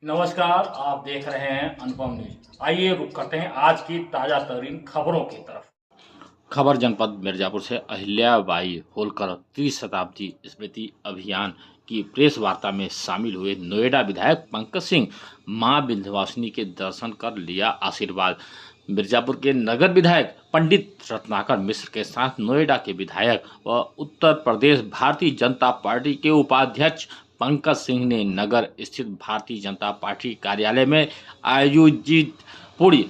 नमस्कार, आप देख रहे हैं अनुपम न्यूज। आइए रुक करते हैं आज की ताजा तरीन खबरों की तरफ। खबर जनपद मिर्जापुर से अहिल्याबाई होलकर त्रिशताब्दी स्मृति अभियान की प्रेस वार्ता में शामिल हुए नोएडा विधायक पंकज सिंह मां विंध्यवासिनी के दर्शन कर लिया आशीर्वाद। मिर्जापुर के नगर विधायक पंडित रत्नाकर मिश्र के साथ नोएडा के विधायक व उत्तर प्रदेश भारतीय जनता पार्टी के उपाध्यक्ष पंकज सिंह ने नगर स्थित भारतीय जनता पार्टी कार्यालय में आयोजित पूरी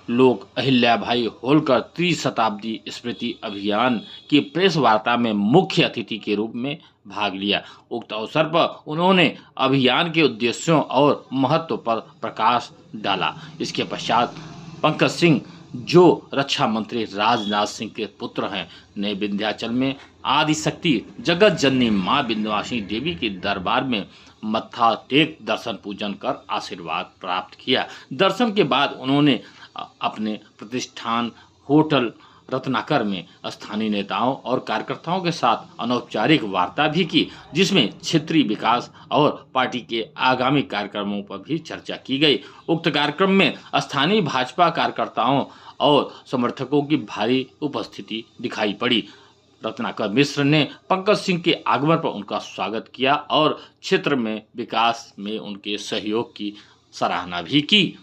लोक अहिल्याबाई होलकर त्रिशताब्दी स्मृति अभियान की प्रेस वार्ता में मुख्य अतिथि के रूप में भाग लिया। उक्त अवसर पर उन्होंने अभियान के उद्देश्यों और महत्व पर प्रकाश डाला। इसके पश्चात पंकज सिंह, जो रक्षा मंत्री राजनाथ सिंह के पुत्र हैं, ने विंध्याचल में आदिशक्ति जगत जननी मां विंध्यवासिनी देवी के दरबार में मत्था टेक दर्शन पूजन कर आशीर्वाद प्राप्त किया। दर्शन के बाद उन्होंने अपने प्रतिष्ठान होटल रत्नाकर में स्थानीय नेताओं और कार्यकर्ताओं के साथ अनौपचारिक वार्ता भी की, जिसमें क्षेत्रीय विकास और पार्टी के आगामी कार्यक्रमों पर भी चर्चा की गई। उक्त कार्यक्रम में स्थानीय भाजपा कार्यकर्ताओं और समर्थकों की भारी उपस्थिति दिखाई पड़ी। रत्नाकर मिश्र ने पंकज सिंह के आगमन पर उनका स्वागत किया और क्षेत्र में विकास में उनके सहयोग की सराहना भी की।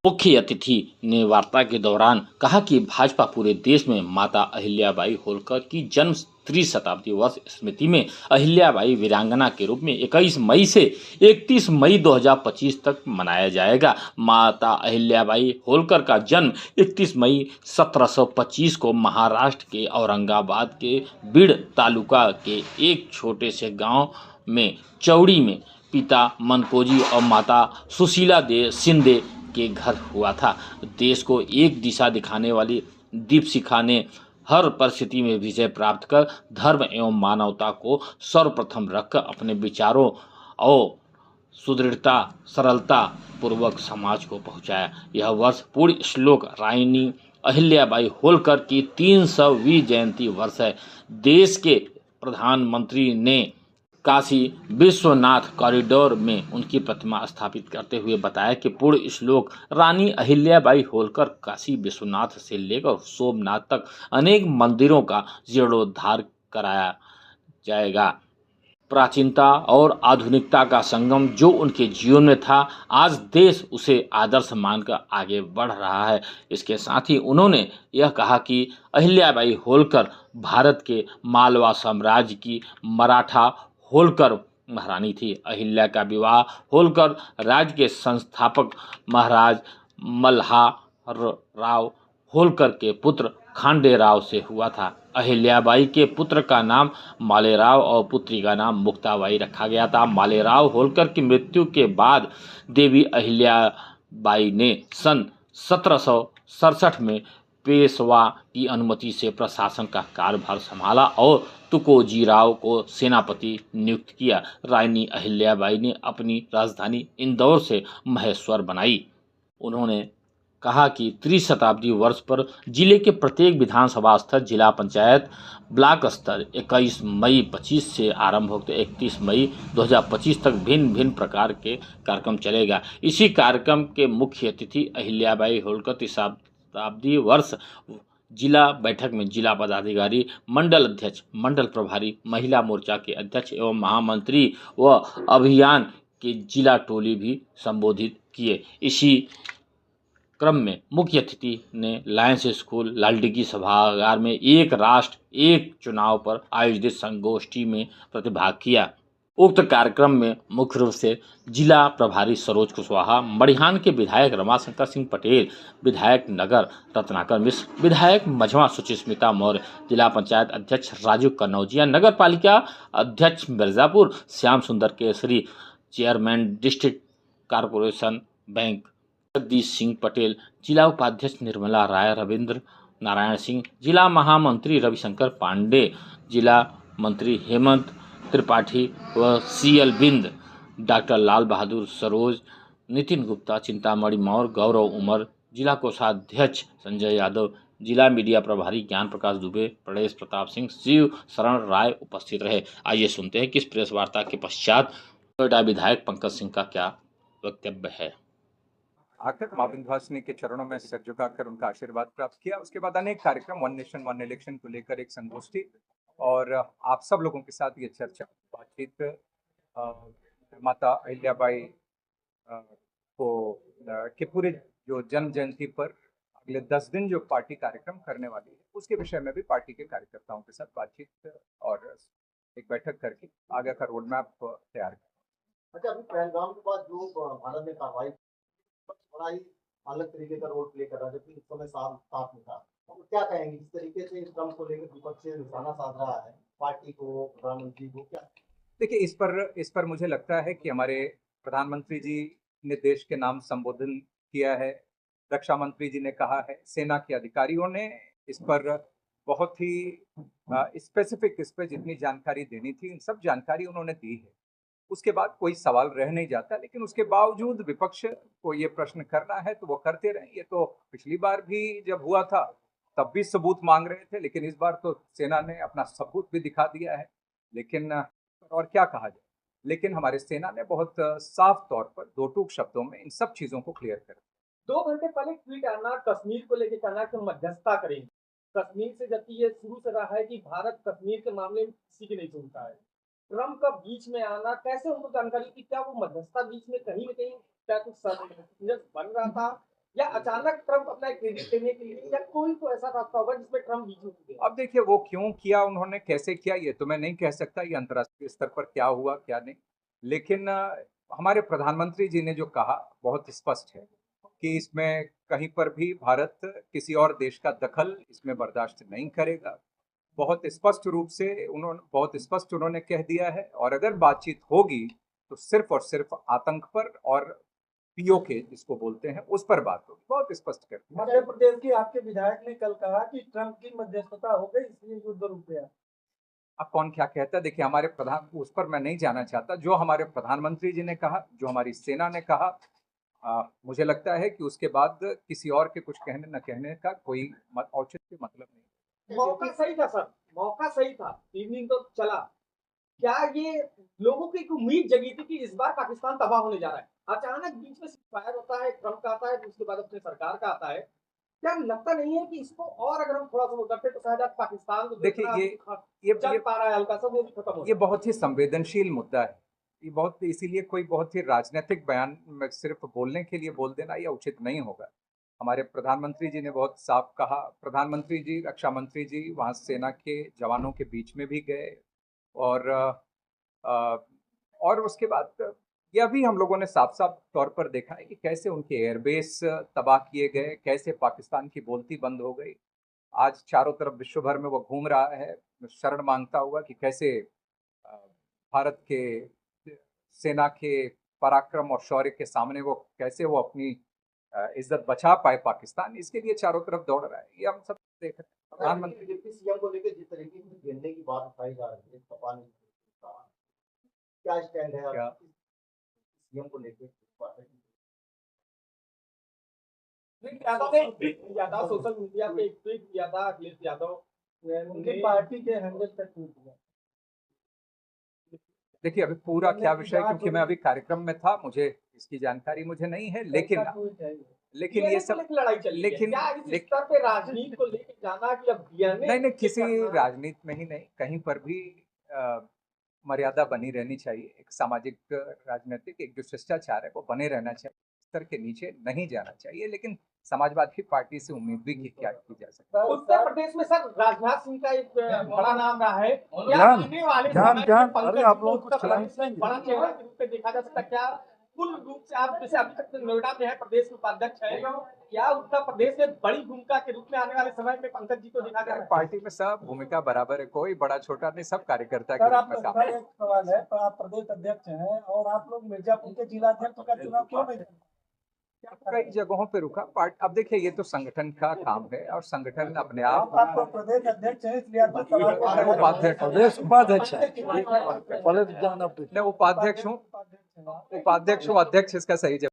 मुख्य अतिथि ने वार्ता के दौरान कहा कि भाजपा पूरे देश में माता अहिल्याबाई होलकर की जन्म त्रिशताब्दी वर्ष स्मृति में अहिल्याबाई वीरांगना के रूप में 21 मई से 31 मई 2025 तक मनाया जाएगा। माता अहिल्याबाई होलकर का जन्म 31 मई 1725 को महाराष्ट्र के औरंगाबाद के बीड़ तालुका के एक छोटे से गांव में चौड़ी में पिता मनकोजी और माता सुशीला दे शिंदे के घर हुआ था। देश को एक दिशा दिखाने वाली दीपशिखा ने हर परिस्थिति में विजय प्राप्त कर धर्म एवं मानवता को सर्वप्रथम रखकर अपने विचारों और सुदृढ़ता सरलता पूर्वक समाज को पहुंचाया। यह वर्ष पूर्ण श्लोक रानी अहिल्याबाई होलकर की 300वीं जयंती वर्ष है। देश के प्रधानमंत्री ने काशी विश्वनाथ कॉरिडोर में उनकी प्रतिमा स्थापित करते हुए बताया कि पूर्ण श्लोक रानी अहिल्याबाई होलकर काशी विश्वनाथ से लेकर सोमनाथ तक अनेक मंदिरों का जीर्णोद्धार कराया जाएगा। प्राचीनता और आधुनिकता का संगम जो उनके जीवन में था, आज देश उसे आदर्श मानकर आगे बढ़ रहा है। इसके साथ ही उन्होंने यह कहा कि अहिल्याबाई होलकर भारत के मालवा साम्राज्य की मराठा होलकर महारानी थी। अहिल्या का विवाह होलकर राज्य के संस्थापक महाराज मल्हारराव होलकर के पुत्र खांडेराव से हुआ था। अहिल्याबाई के पुत्र का नाम मालेराव और पुत्री का नाम मुक्ताबाई रखा गया था। मालेराव होलकर की मृत्यु के बाद देवी अहिल्याबाई ने सन 1767 में पेशवा की अनुमति से प्रशासन का कार्यभार संभाला और तुकोजीराव को सेनापति नियुक्त किया। रानी अहिल्याबाई ने अपनी राजधानी इंदौर से महेश्वर बनाई। उन्होंने कहा कि त्रिशताब्दी वर्ष पर जिले के प्रत्येक विधानसभा स्तर, जिला पंचायत, ब्लॉक स्तर 21 मई 25 से आरंभ होकर 31 मई 2025 तक भिन्न भिन्न प्रकार के कार्यक्रम चलेगा। इसी कार्यक्रम के मुख्य अतिथि अहिल्याबाई होलकर त्रिशताब्दी वर्ष जिला बैठक में जिला पदाधिकारी, मंडल अध्यक्ष, मंडल प्रभारी, महिला मोर्चा के अध्यक्ष एवं महामंत्री व अभियान के जिला टोली भी संबोधित किए। इसी क्रम में मुख्य अतिथि ने लायंस स्कूल लालडिगी सभागार में एक राष्ट्र एक चुनाव पर आयोजित संगोष्ठी में प्रतिभाग किया। उक्त कार्यक्रम में मुख्य रूप से जिला प्रभारी सरोज कुशवाहा, मड़िहान के विधायक रमाशंकर सिंह पटेल, विधायक नगर रत्नाकर मिश्र, विधायक मझवा सुचिस्मिता मौर्य, जिला पंचायत अध्यक्ष राजू कन्नौजिया, नगर पालिका अध्यक्ष मिर्जापुर श्याम सुंदर Kesari, chairman district corporation bank Jagdish Singh Patel, जिला उपाध्यक्ष निर्मला राय, रविंद्र नारायण सिंह, जिला महामंत्री रविशंकर पांडे, जिला मंत्री हेमंत त्रिपाठी व सीएल बिंद, डॉक्टर लाल बहादुर सरोज, नितिन गुप्ता, चिंतामणि मौर्य, गौरव उमर, जिला कोषाध्यक्ष संजय यादव, जिला मीडिया प्रभारी ज्ञान प्रकाश दुबे, प्रदेश प्रताप सिंह, शिव शरण राय उपस्थित रहे। आइए सुनते हैं कि इस प्रेस वार्ता के पश्चात नोएडा विधायक पंकज सिंह का क्या वक्तव्य है। आकर माँ विंध्यवासिनी के चरणों में सिर झुकाकर उनका आशीर्वाद प्राप्त किया। उसके बाद अनेक कार्यक्रम, वन नेशन वन इलेक्शन को लेकर एक संगोष्ठी और आप सब लोगों के साथ ये चर्चा बातचीत माता अहिल्याबाई के पूरे जो जन्म जयंती पर अगले 10 दिन जो पार्टी कार्यक्रम करने वाली है उसके विषय में भी पार्टी के कार्यकर्ताओं के साथ बातचीत और एक बैठक करके आगे का रोड मैप तैयार किया। अच्छा, अभी पहलगाम के बाद जो भारत में कार्रवाई बड़ा ही अलग तरीके का रोल प्ले कर रहा है, जबकि उस समय साथ में था। तो क्या कहेंगे इस तरीके से ट्रम्प को लेकर विपक्ष से निशाना साध रहा है पार्टी को, प्रधानमंत्री को? क्या देखिए, इस पर मुझे लगता है कि हमारे प्रधानमंत्री जी ने देश के नाम संबोधन किया है, रक्षा मंत्री जी ने कहा है, सेना के अधिकारियों ने इस पर बहुत ही स्पेसिफिक इस पर जितनी जानकारी देनी थी इन सब जानकारी उन्होंने दी है। उसके बाद कोई सवाल रह नहीं जाता, लेकिन उसके बावजूद विपक्ष को ये प्रश्न करना है तो वो करते रहे। ये तो पिछली बार भी जब हुआ था तब भी सबूत मांग रहे थे, लेकिन इस बार तो सेना ने अपना सबूत भी दिखा दिया है। लेकिन और क्या कहा जाए, लेकिन हमारे सेना ने बहुत साफ तौर पर दो टूक शब्दों में इन सब चीजों को क्लियर कर दिया। 2 घंटे पहले ट्वीट आना कश्मीर को लेकर कहना कि मध्यस्थता करेंगे। कश्मीर से जबकि ये शुरू से रहा है कि भारत कश्मीर के मामले में किसी की नहीं सुनता है। ट्रम्प का बीच में आना, कैसे उनको जानकारी कि क्या वो मध्यस्थता बीच में कहीं न कहीं क्या कुछ सामंजस्य बन रहा था या अचानक ट्रम्प अपना क्रेडिट लेने के लिए या कोई तो ऐसा रास्ता होगा जिसमें ट्रम्प बीच में गया? अब देखिए, वो क्यों किया, उन्होंने कैसे किया, ये तो मैं नहीं कह सकता, ये अंतर्राष्ट्रीय स्तर पर क्या हुआ क्या नहीं। लेकिन हमारे प्रधानमंत्री जी ने जो कहा बहुत स्पष्ट है कि इसमें कहीं पर भी भारत किसी और देश का दखल इसमें बर्दाश्त नहीं करेगा। बहुत स्पष्ट रूप से उन्होंने कह दिया है, और अगर बातचीत होगी तो सिर्फ और सिर्फ आतंक पर और पीओके जिसको बोलते हैं उस पर बात होगी। बहुत स्पष्ट कर दिया। मध्य प्रदेश के आपके विधायक ने कल कहा कि ट्रम्प की मध्यस्थता हो गई इसलिए युद्ध रुक गया। अब कौन क्या कहता है, देखिए हमारे प्रधान, उस पर मैं नहीं जाना चाहता। जो हमारे प्रधानमंत्री जी ने कहा, जो हमारी सेना ने कहा, मुझे लगता है कि उसके बाद किसी और के कुछ कहने न कहने का कोई औचित्य मतलब नहीं। मौका सही था सर, मौका सही था, 3 दिन तो चला। क्या ये लोगों की एक उम्मीद जगी थी कि इस बार पाकिस्तान तबाह होने जा रहा है? अचानक बीच में सीज़फायर होता है, ट्रम्प का आता है, उसके बाद अपने सरकार का आता है। क्या लगता नहीं है कि इसको और अगर हम थोड़ा-सा वो करते तो शायद आज पाकिस्तान को देखिए, ये चल पा रहा है हल्का सा, वो भी खत्म हो ये बहुत ही संवेदनशील मुद्दा है। ये बहुत, इसीलिए कोई बहुत ही राजनीतिक बयान में सिर्फ बोलने के लिए बोल देना ये उचित नहीं होगा। हमारे प्रधानमंत्री जी ने बहुत साफ कहा। प्रधानमंत्री जी, रक्षा मंत्री जी वहाँ सेना के जवानों के बीच में भी गए और उसके बाद यह भी हम लोगों ने साफ साफ तौर पर देखा है कि कैसे उनके एयरबेस तबाह किए गए, कैसे पाकिस्तान की बोलती बंद हो गई। आज चारों तरफ विश्व भर में वो घूम रहा है शरण मांगता हुआ कि कैसे भारत के सेना के पराक्रम और शौर्य के सामने वो कैसे वो अपनी इज्जत बचा पाए पाकिस्तान, इसके लिए चारों तरफ दौड़ रहा है। ये हम सब देख रहे हैं। प्रधानमंत्री डिप्टी सीएम को लेकर जिस तरीके की घेरने की बात उठाई जा रही है, क्या स्टैंड है क्या सीएम को लेकर? यादव सोशल मीडिया पे एक ट्वीट किया था अखिलेश यादव, उनकी पार्टी के हैंडल तक टूट गया। देखिए, अभी पूरा क्या विषय, क्योंकि मैं अभी कार्यक्रम में था, मुझे इसकी जानकारी मुझे नहीं है। लेकिन ये सब लड़ाई चली, लेकिन इस स्तर पे राजनीति को लेकर जाना कि अब नहीं, किसी राजनीति में ही नहीं, कहीं पर भी मर्यादा बनी रहनी चाहिए। एक सामाजिक राजनीतिक एक जो शिष्टाचार है वो बने रहना चाहिए, स्तर के नीचे नहीं जाना चाहिए। लेकिन समाजवादी पार्टी से उम्मीद भी क्या की जा सकती है। उत्तर प्रदेश में सर राजनाथ सिंह का एक बड़ा नाम रहा है, आप लोग बड़ा चेहरा के रूप में देखा जा सकता है। क्या कुल रूप से आप जैसे अभी तक नोएडा में है, प्रदेश के उपाध्यक्ष है, क्या उत्तर प्रदेश में बड़ी भूमिका के रूप में आने वाले समय में पंकज जी को देखा जा रहा है? पार्टी में सब भूमिका बराबर है, कोई बड़ा छोटा नहीं, सब कार्यकर्ता के सर रूप में काम। एक सवाल है, तो आप प्रदेश अध्यक्ष हैं और आप लोग मिर्जापुर के जिला अध्यक्ष का चुनाव क्यों नहीं? कई जगहों पे रुका पार्ट। अब देखिए, ये तो संगठन का काम है और संगठन अपने आप तो प्रदेश अध्यक्ष है इसलिए आप उपाध्यक्ष हूँ, अध्यक्ष इसका सही जवाब।